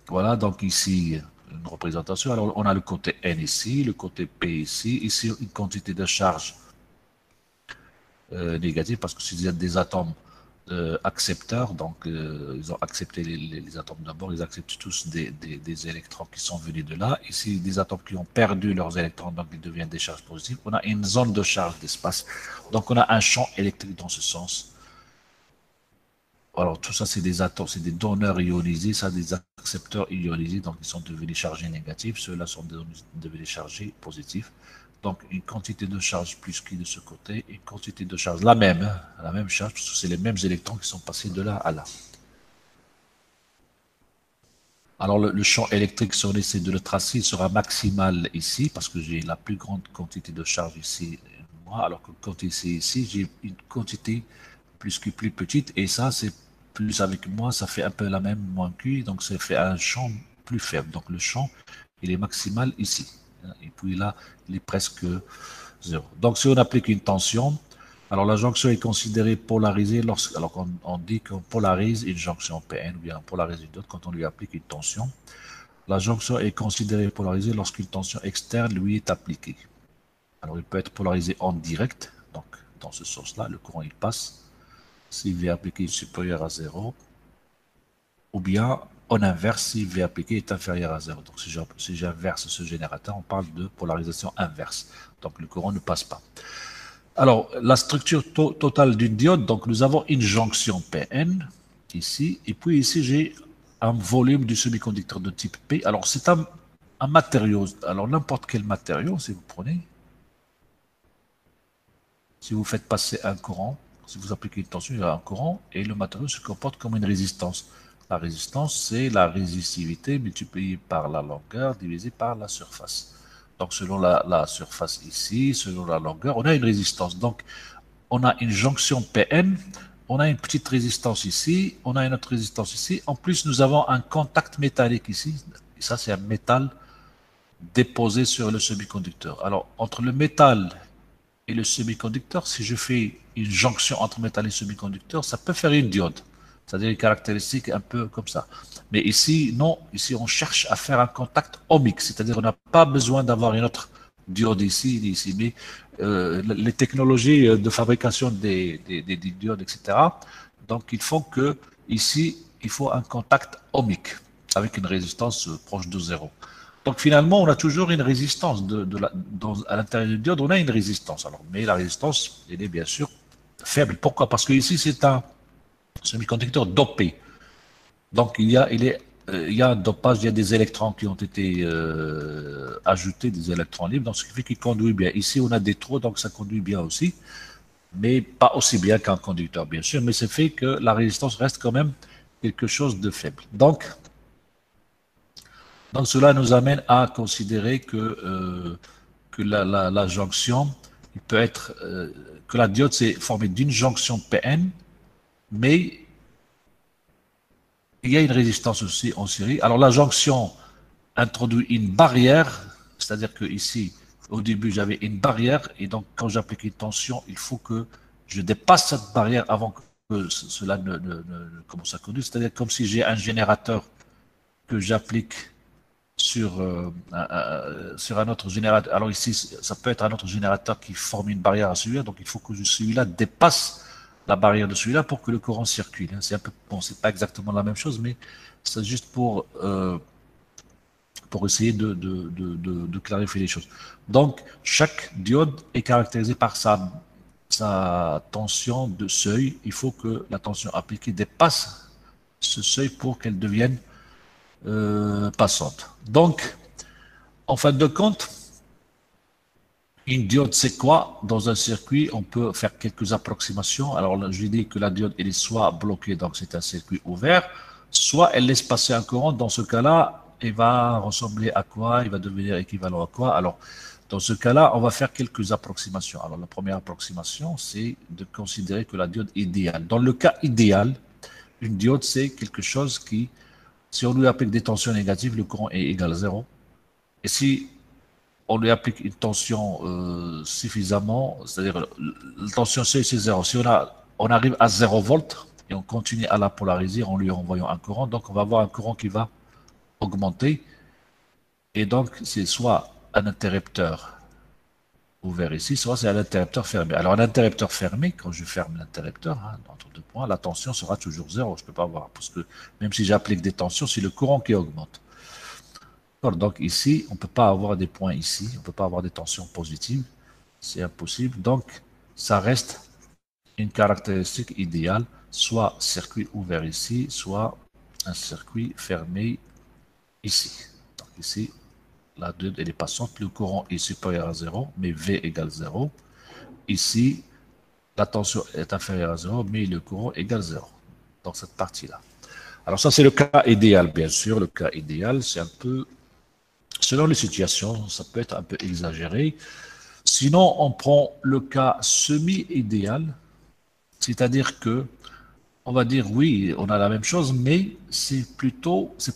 Voilà, donc ici, une représentation. Alors, on a le côté N ici, le côté P ici. Ici, une quantité de charge négative parce que c'est des atomes accepteurs. Donc, ils ont accepté les atomes d'abord. Ils acceptent tous des électrons qui sont venus de là. Ici, des atomes qui ont perdu leurs électrons, donc ils deviennent des charges positives. On a une zone de charge d'espace. Donc, on a un champ électrique dans ce sens. Alors, tout ça, c'est des atomes, c'est des donneurs ionisés, ça, des accepteurs ionisés, donc ils sont devenus chargés négatifs, ceux-là sont devenus chargés positifs. Donc, une quantité de charge plus qui de ce côté, une quantité de charge, la même, hein, la même charge, parce que c'est les mêmes électrons qui sont passés de là à là. Alors, le champ électrique, si on essaie de le tracer, il sera maximal ici, parce que j'ai la plus grande quantité de charge ici, moi, alors que quand ici, j'ai une quantité plus petite, et ça, c'est plus avec moi, ça fait un peu la même, moins Q, donc ça fait un champ plus faible. Donc le champ, il est maximal ici. Et puis là, il est presque zéro. Donc si on applique une tension, alors la jonction est considérée polarisée lorsque, alors on dit qu'on polarise une jonction PN ou bien on polarise une autre quand on lui applique une tension. La jonction est considérée polarisée lorsqu'une tension externe lui est appliquée. Alors il peut être polarisé en direct, donc dans ce sens-là, le courant il passe si V appliqué est supérieur à 0, ou bien en inverse si V appliqué est inférieur à 0. Donc si j'inverse ce générateur, on parle de polarisation inverse. Donc le courant ne passe pas. Alors la structure totale d'une diode, donc nous avons une jonction PN ici, et puis ici j'ai un volume du semi-conducteur de type P. Alors c'est un matériau, alors n'importe quel matériau, si vous prenez, si vous faites passer un courant, si vous appliquez une tension, il y a un courant et le matériau se comporte comme une résistance. La résistance, c'est la résistivité multipliée par la longueur divisée par la surface. Donc, selon la surface ici, selon la longueur, on a une résistance. Donc, on a une jonction PN, on a une petite résistance ici, on a une autre résistance ici. En plus, nous avons un contact métallique ici. Et ça, c'est un métal déposé sur le semi-conducteur. Alors, entre le métal et le semi-conducteur, si je fais une jonction entre métal et semi-conducteur, ça peut faire une diode. C'est-à-dire une caractéristique un peu comme ça. Mais ici, non. Ici, on cherche à faire un contact ohmique. C'est-à-dire on n'a pas besoin d'avoir une autre diode ici, ici. Mais les technologies de fabrication des diodes, etc., donc ils font que ici, il faut un contact ohmique avec une résistance proche de zéro. Donc finalement, on a toujours une résistance à l'intérieur du diode, on a une résistance. Alors, mais la résistance, elle est bien sûr faible. Pourquoi? Parce que ici, c'est un semi-conducteur dopé. Donc il y a un dopage, il y a des électrons qui ont été ajoutés, des électrons libres, donc ce qui fait qu'il conduit bien. Ici, on a des trous, donc ça conduit bien aussi, mais pas aussi bien qu'un conducteur, bien sûr, mais c'est fait que la résistance reste quand même quelque chose de faible. Donc cela nous amène à considérer que la jonction, il peut être, que la diode c'est formée d'une jonction PN, mais il y a une résistance aussi en série. Alors la jonction introduit une barrière, c'est-à-dire que ici, au début, j'avais une barrière, et donc quand j'applique une tension, il faut que je dépasse cette barrière avant que cela ne commence à conduire. C'est-à-dire comme si j'ai un générateur que j'applique sur un autre générateur. Alors ici, ça peut être un autre générateur qui forme une barrière à celui-là, donc il faut que celui-là dépasse la barrière de celui-là pour que le courant circule. C'est un peu, bon, c'est pas exactement la même chose, mais c'est juste pour essayer de clarifier les choses. Donc, chaque diode est caractérisée par sa tension de seuil. Il faut que la tension appliquée dépasse ce seuil pour qu'elle devienne passante. Donc, en fin de compte, une diode, c'est quoi? Dans un circuit, on peut faire quelques approximations. Alors, je dis que la diode, elle est soit bloquée, donc c'est un circuit ouvert, soit elle laisse passer un courant. Dans ce cas-là, il va ressembler à quoi? Il va devenir équivalent à quoi? Alors, dans ce cas-là, on va faire quelques approximations. Alors, la première approximation, c'est de considérer que la diode est idéale. Dans le cas idéal, une diode, c'est quelque chose qui, si on lui applique des tensions négatives, le courant est égal à zéro. Et si on lui applique une tension suffisamment, c'est-à-dire la tension c'est 0. Si on arrive à 0 volts et on continue à la polariser en lui envoyant un courant, donc on va avoir un courant qui va augmenter. Et donc, c'est soit un interrupteur ouvert ici, soit c'est un interrupteur fermé. Alors, un interrupteur fermé, quand je ferme l'interrupteur, hein, entre deux points, la tension sera toujours zéro. Je ne peux pas voir, parce que même si j'applique des tensions, c'est le courant qui augmente. Donc ici, on ne peut pas avoir des points ici, on ne peut pas avoir des tensions positives, c'est impossible. Donc, ça reste une caractéristique idéale, soit circuit ouvert ici, soit un circuit fermé ici. Donc ici, la diode elle est passante, le courant est supérieur à 0, mais V égale 0. Ici, la tension est inférieure à 0, mais le courant égale 0. Donc cette partie-là. Alors ça, c'est le cas idéal, bien sûr. Le cas idéal, c'est un peu, selon les situations, ça peut être un peu exagéré. Sinon, on prend le cas semi-idéal, c'est-à-dire que on va dire oui, on a la même chose, mais c'est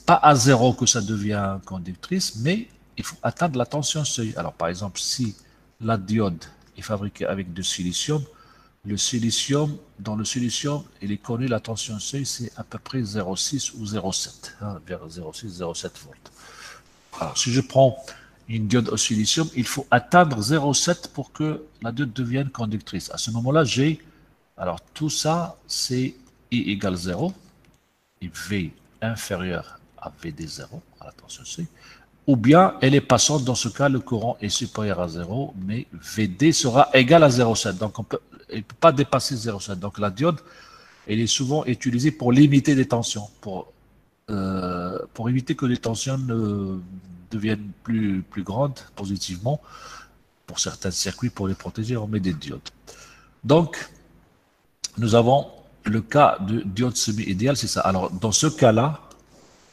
pas à zéro que ça devient conductrice, mais il faut atteindre la tension seuil. Alors, par exemple, si la diode est fabriquée avec du silicium, dans le silicium, il est connu, la tension seuil, c'est à peu près 0,6 ou 0,7, hein, vers 0,6, 0,7 volts. Alors, si je prends une diode au silicium, il faut atteindre 0,7 pour que la diode devienne conductrice. À ce moment-là, alors tout ça, c'est I égale 0, et V inférieur à VD 0, à la tension C, ou bien elle est passante, dans ce cas, le courant est supérieur à 0, mais VD sera égal à 0,7. Donc, elle ne peut pas dépasser 0,7. Donc, la diode, elle est souvent utilisée pour limiter les tensions, pour éviter que les tensions ne deviennent plus grandes positivement. Pour certains circuits, pour les protéger, on met des diodes. Donc, nous avons le cas de diode semi-idéale, c'est ça. Alors, dans ce cas-là,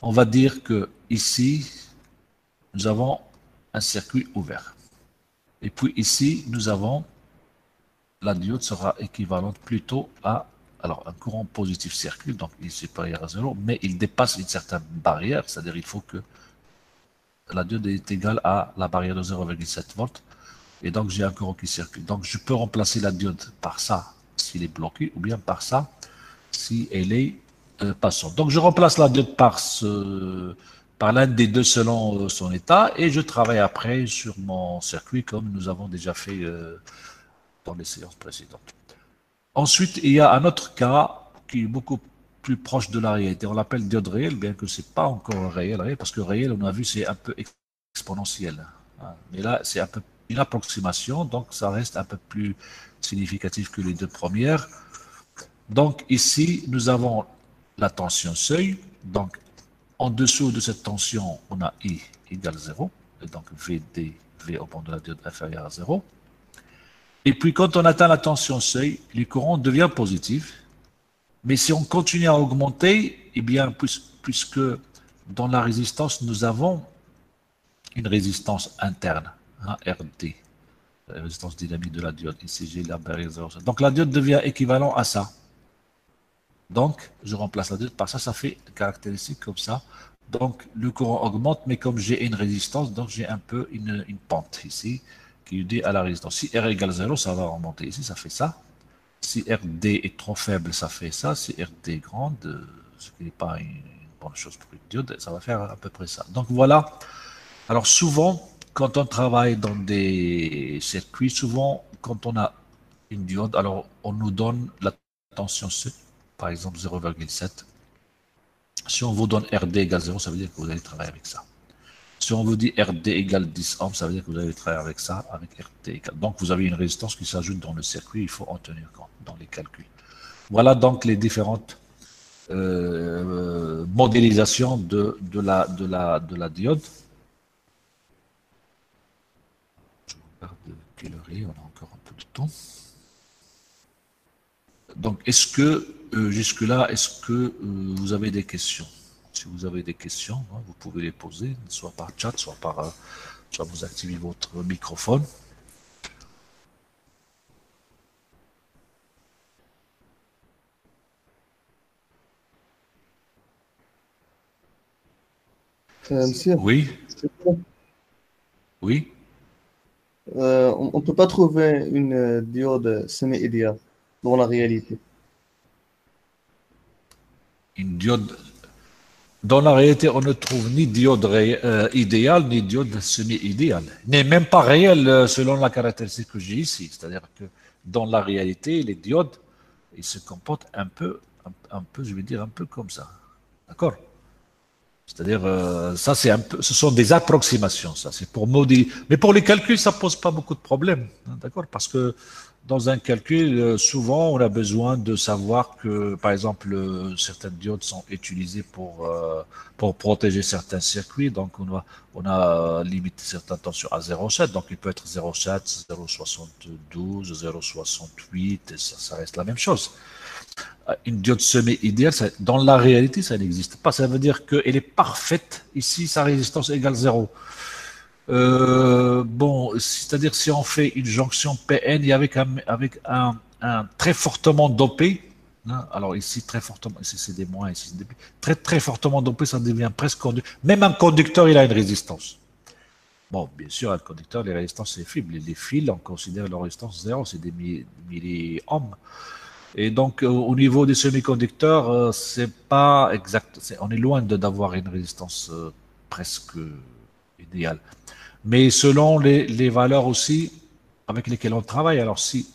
on va dire que ici, nous avons un circuit ouvert. Et puis ici, nous avons, la diode sera équivalente plutôt à, alors, un courant positif circule, donc il est supérieur à 0, mais il dépasse une certaine barrière, c'est-à-dire il faut que la diode est égale à la barrière de 0,7 volts. Et donc, j'ai un courant qui circule. Donc, je peux remplacer la diode par ça, s'il est bloqué, ou bien par ça, si elle est passante. Donc, je remplace la diode par l'un des deux selon son état, et je travaille après sur mon circuit, comme nous avons déjà fait dans les séances précédentes. Ensuite, il y a un autre cas qui est beaucoup plus proche de la réalité. On l'appelle diode réelle, bien que c'est pas encore réel, parce que réel, on a vu, c'est un peu exponentiel. Hein. Mais là, c'est un peu une approximation, donc ça reste un peu plus significatif que les deux premières. Donc ici, nous avons la tension seuil. Donc en dessous de cette tension, on a I égale 0. Et donc VD, V au point de la diode inférieur à 0. Et puis quand on atteint la tension seuil, le courant devient positif. Mais si on continue à augmenter, eh bien, puisque dans la résistance, nous avons une résistance interne, hein, RD, la résistance dynamique de la diode, ici j'ai la barrière 0,7. Donc la diode devient équivalent à ça. Donc, je remplace la diode par ça, ça fait une caractéristique comme ça. Donc, le courant augmente, mais comme j'ai une résistance, donc j'ai un peu une pente ici qui est due à la résistance. Si R égale 0, ça va remonter ici, ça fait ça. Si RD est trop faible, ça fait ça. Si RD est grande, ce qui n'est pas une bonne chose pour une diode, ça va faire à peu près ça. Donc voilà. Alors souvent, quand on travaille dans des circuits, souvent, quand on a une diode, alors on nous donne la tension C, par exemple 0,7. Si on vous donne RD égale 0, ça veut dire que vous allez travailler avec ça. Si on vous dit RD égale 10 ohms, ça veut dire que vous allez travailler avec ça, avec RD égale. Donc vous avez une résistance qui s'ajoute dans le circuit, il faut en tenir compte dans les calculs. Voilà donc les différentes modélisations de la diode. Je regarde quelle heure il est, on a encore un peu de temps. Donc, est-ce que, jusque-là, est-ce que vous avez des questions? Si vous avez des questions, hein, vous pouvez les poser, soit par chat, soit vous activez votre microphone. Monsieur, Oui, oui. on ne peut pas trouver une diode semi-idéale dans la réalité. Une diode. Dans la réalité, on ne trouve ni diode idéal, ni diode semi-idéal, n'est même pas réel selon la caractéristique que j'ai ici. C'est-à-dire que dans la réalité, les diodes, ils se comportent un peu, je vais dire, un peu comme ça. D'accord? C'est-à-dire, ça, c'est un peu, ce sont des approximations, ça, c'est pour modifier. Mais pour les calculs, ça pose pas beaucoup de problèmes, hein, d'accord? Parce que dans un calcul, souvent, on a besoin de savoir que, par exemple, certaines diodes sont utilisées pour protéger certains circuits. Donc, on a limité certaines tensions à 0,7. Donc, il peut être 0,7, 0,72, 0,68, et ça reste la même chose. Une diode semi-idéale, dans la réalité, ça n'existe pas. Ça veut dire qu'elle est parfaite. Ici, sa résistance égale 0. Bon, c'est-à-dire si on fait une jonction PN et avec un très fortement dopé, hein, alors ici très fortement, ici c'est des moins, ici c'est des plus, très très fortement dopé, ça devient presque conducteur. Même un conducteur, il a une résistance. Bon, bien sûr, un conducteur, les résistances c'est faible. Les fils, on considère leur résistance 0, c'est des milliohms. Et donc, au niveau des semi-conducteurs, c'est pas exact. On est loin d'avoir une résistance presque idéale. Mais selon les valeurs aussi avec lesquelles on travaille. Alors, si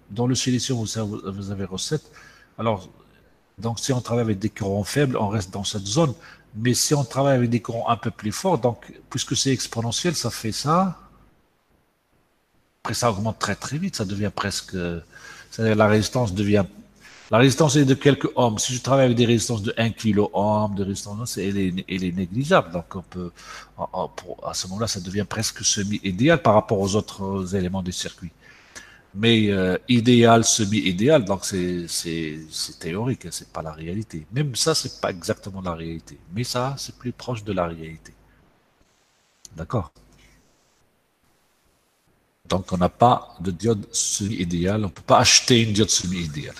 dans le silicium, vous avez recette. Alors, donc, si on travaille avec des courants faibles, on reste dans cette zone. Mais si on travaille avec des courants un peu plus forts, donc, puisque c'est exponentiel, ça fait ça. Après, ça augmente très très vite. Ça devient presque. C'est-à-dire la résistance devient. La résistance est de quelques ohms. Si je travaille avec des résistances de 1 kilo-ohm, de résistance, elle est négligeable. Donc, on peut, à ce moment-là, ça devient presque semi-idéal par rapport aux autres éléments du circuit. Mais idéal, semi-idéal, donc c'est théorique, hein, c'est pas la réalité. Même ça, c'est pas exactement la réalité. Mais ça, c'est plus proche de la réalité. D'accord? Donc, on n'a pas de diode semi-idéale. On ne peut pas acheter une diode semi-idéale.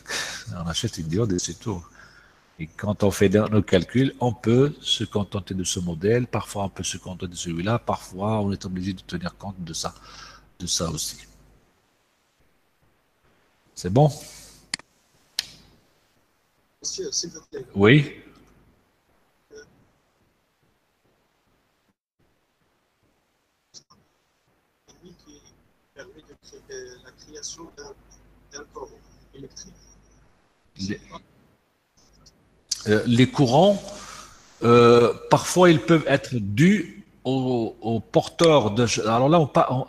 On achète une diode et c'est tout. Et quand on fait nos calculs, on peut se contenter de ce modèle. Parfois, on peut se contenter de celui-là. Parfois, on est obligé de tenir compte de ça aussi. C'est bon? Monsieur, s'il vous plaît. Oui? Lui qui permet de créer la création d'un courant électrique. Les courants, parfois, ils peuvent être dus aux porteurs de charge. Alors là,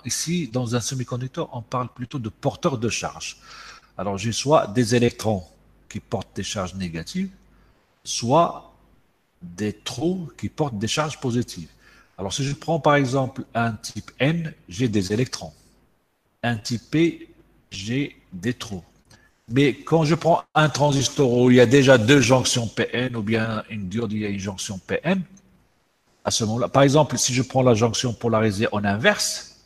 ici, dans un semi-conducteur, on parle plutôt de porteurs de charge. Alors, j'ai soit des électrons qui portent des charges négatives, soit des trous qui portent des charges positives. Alors, si je prends par exemple un type N, j'ai des électrons. Un type P, j'ai des trous. Mais quand je prends un transistor où il y a déjà deux jonctions PN ou bien une diode, il y a une jonction PN, à ce moment-là, par exemple, si je prends la jonction polarisée en inverse,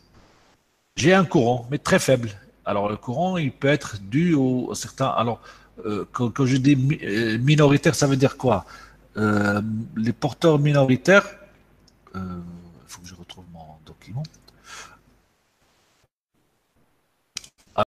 j'ai un courant, mais très faible. Alors le courant, il peut être dû au certains. Alors quand je dis minoritaire, ça veut dire quoi? Les porteurs minoritaires. Il faut que je retrouve mon document.